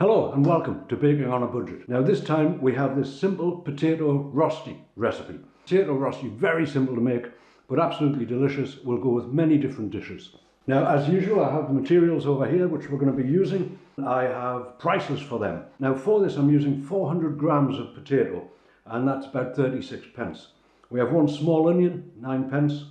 Hello and welcome to Baking on a Budget. Now this time we have this simple potato rosti recipe. Potato rosti, very simple to make but absolutely delicious, will go with many different dishes. Now as usual I have the materials over here which we're going to be using. I have prices for them. Now for this I'm using 400 grams of potato and that's about 36 pence. We have one small onion, 9 pence.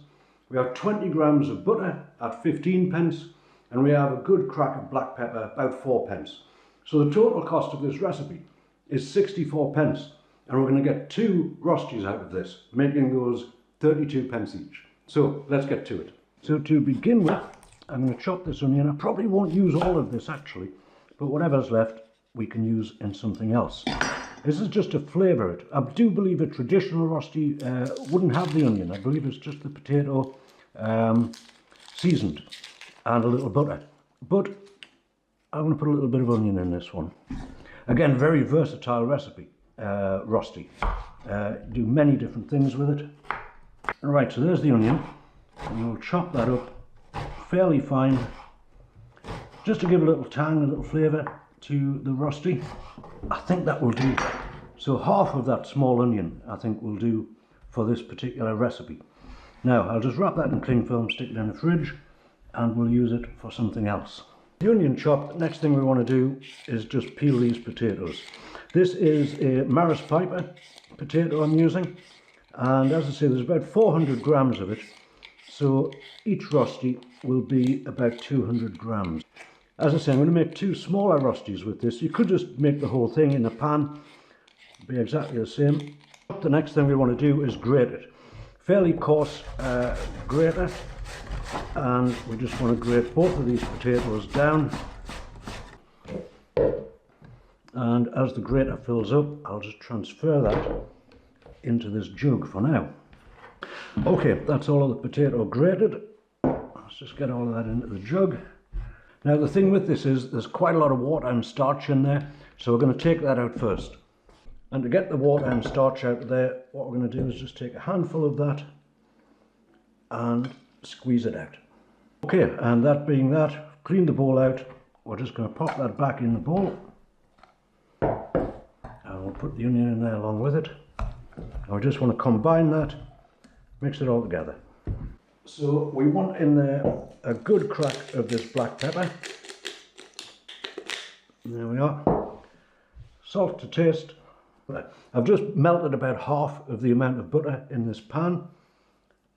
We have 20 grams of butter at 15 pence and we have a good crack of black pepper, about 4 pence. So the total cost of this recipe is 64 pence and we're going to get 2 rosties out of this, making those 32 pence each. So let's get to it. So to begin with, I'm going to chop this onion. I probably won't use all of this actually, but whatever's left we can use in something else. This is just to flavour it. I do believe a traditional rosti wouldn't have the onion. I believe it's just the potato seasoned and a little butter. But I'm going to put a little bit of onion in this one. Again, very versatile recipe, rosti. Do many different things with it. Right, so there's the onion. And we'll chop that up fairly fine, just to give a little tang, a little flavour to the rosti. I think that will do. So half of that small onion, I think, will do for this particular recipe. Now, I'll just wrap that in cling film, stick it in the fridge, and we'll use it for something else. The onion chopped, next thing we want to do is just peel these potatoes. This is a Maris Piper potato I'm using, and as I say, there's about 400 grams of it, so each rosti will be about 200 grams. As I say, I'm going to make 2 smaller rostis with this. You could just make the whole thing in a pan, be exactly the same. The next thing we want to do is grate it. Fairly coarse grater. And we just want to grate both of these potatoes down, and as the grater fills up I'll just transfer that into this jug for now. Okay, that's all of the potato grated. Let's just get all of that into the jug. Now the thing with this is there's quite a lot of water and starch in there, so we're going to take that out first. And to get the water and starch out of there, what we're going to do is just take a handful of that and squeeze it out. Okay, and that being that, clean the bowl out. We're just going to pop that back in the bowl, and we'll put the onion in there along with it. And we just want to combine that, mix it all together. So we want in there a good crack of this black pepper. There we are. Salt to taste. I've just melted about half of the amount of butter in this pan.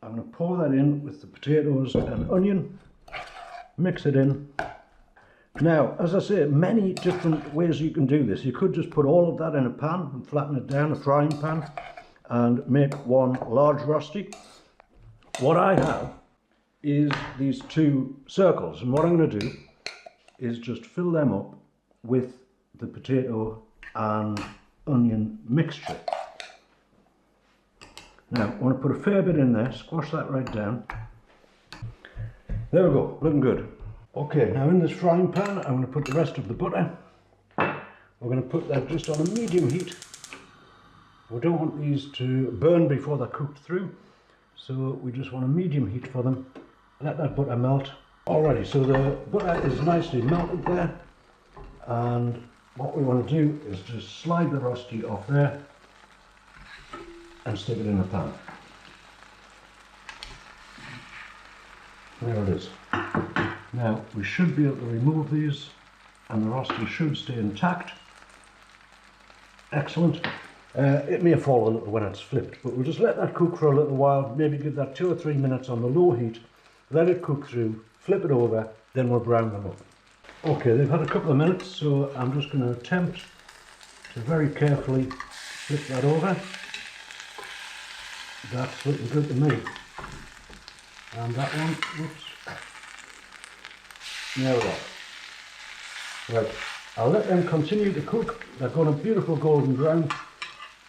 I'm going to pour that in with the potatoes and onion, mix it in. Now, as I say, many different ways you can do this. You could just put all of that in a pan and flatten it down, a frying pan, and make one large rosti. What I have is these 2 circles, and what I'm going to do is just fill them up with the potato and onion mixture. Now, I want to put a fair bit in there, squash that right down. There we go, looking good. Okay, now in this frying pan, I'm going to put the rest of the butter. We're going to put that just on a medium heat. We don't want these to burn before they're cooked through, so we just want a medium heat for them. Let that butter melt. Alrighty, so the butter is nicely melted there, and what we want to do is just slide the rosti off there and stick it in the pan. There it is. Now we should be able to remove these and the rosti should stay intact. Excellent. It may fall a little when it's flipped, but we'll just let that cook for a little while, maybe give that 2 or 3 minutes on the low heat, let it cook through, flip it over, then we'll brown them up. Okay, they've had a couple of minutes, so I'm just going to attempt to very carefully flip that over. That's looking good to me. And that one, whoops. There we go. Right, I'll let them continue to cook. They're going a beautiful golden brown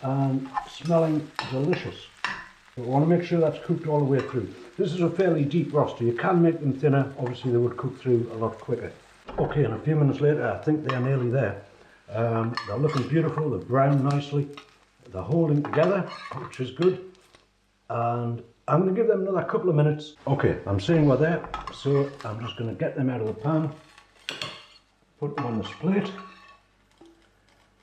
and smelling delicious. But we want to make sure that's cooked all the way through. This is a fairly deep rosti. You can make them thinner, obviously they would cook through a lot quicker. Okay, and a few minutes later, I think they're nearly there. They're looking beautiful, they're browned nicely. They're holding together, which is good. And I'm going to give them another couple of minutes. Okay, I'm seeing we're there, so I'm just going to get them out of the pan, put them on this plate,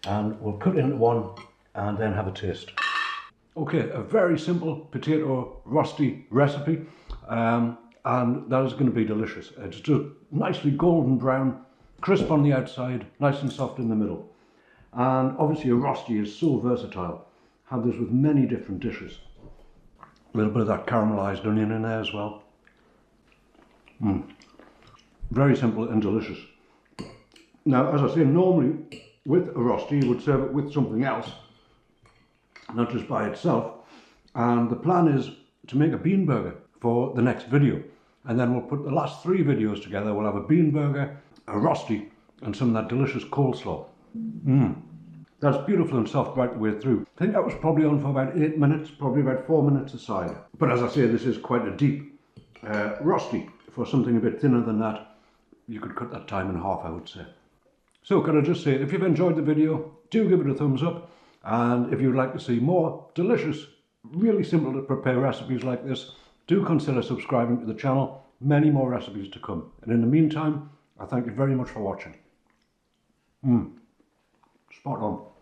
and we'll cut into one and then have a taste. Okay, a very simple potato rosti recipe, and that is going to be delicious. It's just nicely golden brown, crisp on the outside, nice and soft in the middle. And obviously a rosti is so versatile. Have this with many different dishes. A little bit of that caramelized onion in there as well. Very simple and delicious. Now, as I say, normally with a rosti you would serve it with something else, not just by itself. And the plan is to make a bean burger for the next video. And then we'll put the last 3 videos together. We'll have a bean burger, a rosti, and some of that delicious coleslaw. That's beautiful and soft right the way through. I think that was probably on for about 8 minutes, probably about 4 minutes aside. But as I say, this is quite a deep rosti. For something a bit thinner than that, you could cut that time in half, I would say. So can I just say, if you've enjoyed the video, do give it a thumbs up. And if you'd like to see more delicious, really simple to prepare recipes like this, do consider subscribing to the channel. Many more recipes to come. And in the meantime, I thank you very much for watching. Spot on.